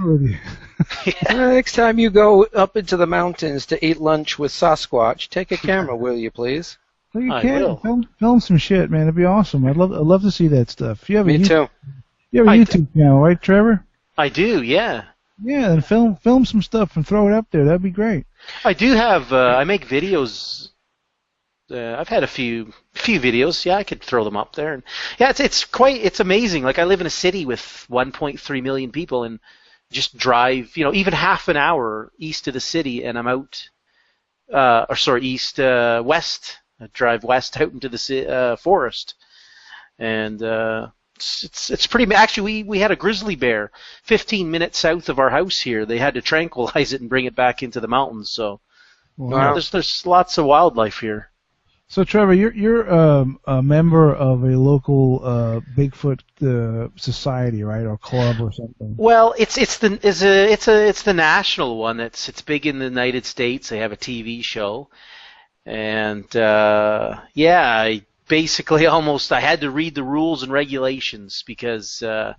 with you? Next time you go up into the mountains to eat lunch with Sasquatch, take a camera, will you please? Well, you can film some shit, man. It'd be awesome. I'd love to see that stuff. You have Me too. You have a YouTube channel, right, Trevor? I do, yeah. Yeah, then film some stuff and throw it up there. That'd be great. I do have. I make videos. I've had a few videos. Yeah, I could throw them up there. And yeah, it's amazing. Like I live in a city with 1.3 million people, and just drive, even half an hour east of the city, and I'm out. West. I drive west out into the forest, and it's pretty. Actually, we had a grizzly bear 15 minutes south of our house here. They had to tranquilize it and bring it back into the mountains. So there's lots of wildlife here. So Trevor, you're a member of a local Bigfoot society, right, or club or something? Well, it's the national one. It's big in the United States. They have a TV show, and I basically I had to read the rules and regulations because they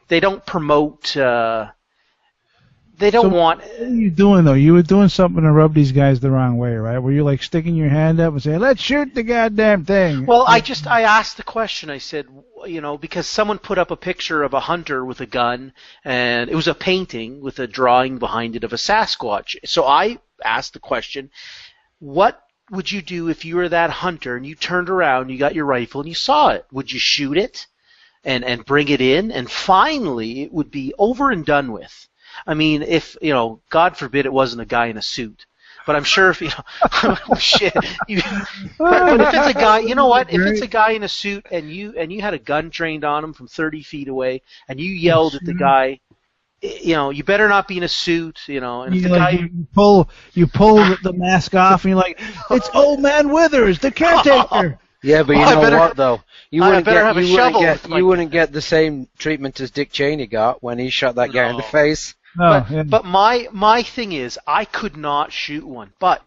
don't promote. They don't want. What are you doing though? You were doing something to rub these guys the wrong way, right? Were you like sticking your hand up and saying, "Let's shoot the goddamn thing"? Well, I asked the question. I said, because someone put up a picture of a hunter with a gun, and it was a painting with a drawing behind it of a Sasquatch. So I asked the question, what would you do if you were that hunter and you turned around, you got your rifle, and you saw it? Would you shoot it and bring it in? And finally, it would be over and done with. I mean, if, God forbid it wasn't a guy in a suit. But I'm sure if, shit. But if it's a guy, you know what? If it's a guy in a suit and you had a gun trained on him from 30 feet away and you yelled at the guy, you better not be in a suit, and if the guy... You pull the mask off and you're like, it's old man Withers, the caretaker. Yeah, but you know what, though? You wouldn't get the same treatment as Dick Cheney got when he shot that guy in the face. No, but my thing is, I could not shoot one. But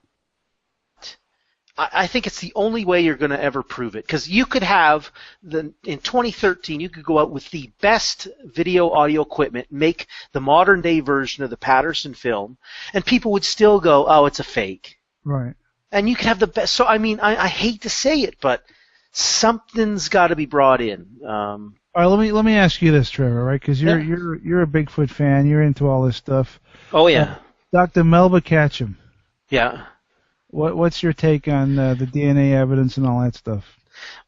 I think it's the only way you're going to ever prove it. Because you could have, in 2013, you could go out with the best video audio equipment, make the modern day version of the Patterson film, and people would still go, oh, it's a fake. Right. And you could have the best. So, I mean, I hate to say it, but something's got to be brought in. All right, let me ask you this, Trevor, right? Because you're a Bigfoot fan. You're into all this stuff. Oh yeah. Dr. Melba Ketchum. Yeah. What's your take on the DNA evidence and all that stuff?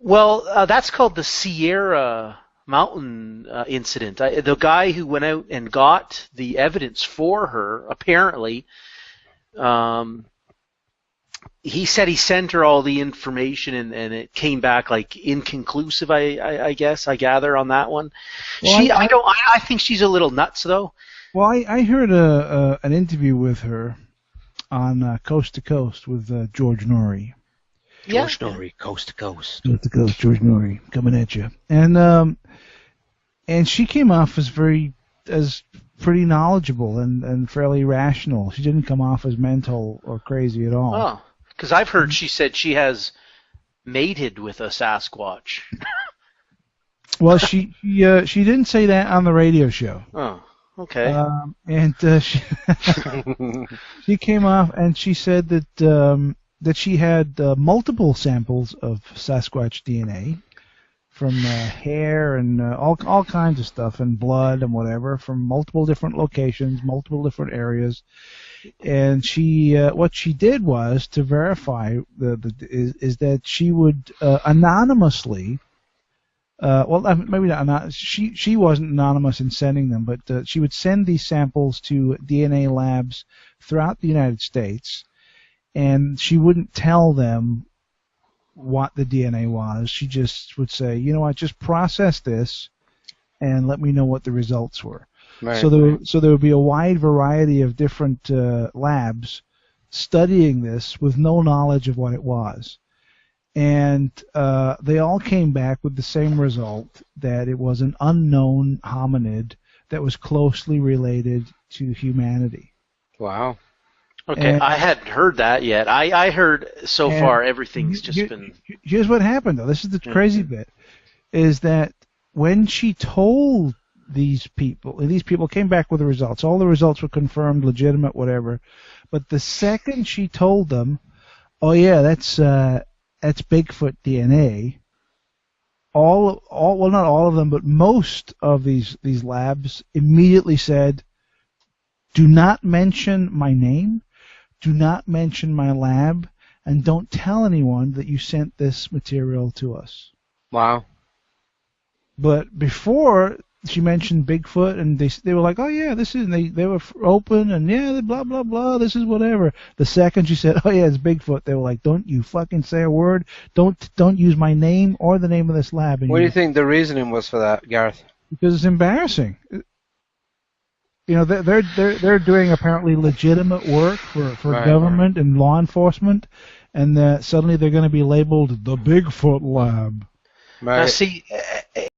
Well, that's called the Sierra Mountain incident. The guy who went out and got the evidence for her, apparently, he said he sent her all the information and it came back like inconclusive. I guess I gather on that one. Well, I think she's a little nuts though. Well, I heard an interview with her on Coast to Coast with George Norrie. George Norrie, Coast to Coast. Coast to Coast, George Norrie, coming at you. And she came off as pretty knowledgeable and fairly rational. She didn't come off as mental or crazy at all. Oh, because I've heard she said she has mated with a Sasquatch. Well, she didn't say that on the radio show. Oh, okay. And she came off and she said that she had multiple samples of Sasquatch DNA from hair and all kinds of stuff and blood and whatever from multiple different locations, multiple different areas. And she, what she did was to verify is that she would anonymously, maybe not. She wasn't anonymous in sending them, but she would send these samples to DNA labs throughout the United States, and she wouldn't tell them what the DNA was. She just would say, you know what, just process this and let me know what the results were. Right. So there would be a wide variety of different labs studying this with no knowledge of what it was. And they all came back with the same result, that it was an unknown hominid that was closely related to humanity. Wow. Okay, I hadn't heard that yet. I heard so far everything's just been... Here's what happened, though. This is the crazy bit, is that when she told these people. And these people came back with the results. All the results were confirmed, legitimate, whatever. But the second she told them, "Oh yeah, that's Bigfoot DNA," well, not all of them, but most of these labs immediately said, "Do not mention my name, do not mention my lab, and don't tell anyone that you sent this material to us." Wow. But before she mentioned Bigfoot, and they were like, "Oh yeah, this is," and they were open, and yeah, blah blah blah, this is whatever. The second she said, "Oh yeah, it's Bigfoot," they were like, "Don't you fucking say a word! Don't use my name or the name of this lab." What do you think the reasoning was for that, Gareth? Because it's embarrassing. You know, they're doing apparently legitimate work for government and law enforcement, and suddenly they're going to be labeled the Bigfoot lab. Now, see,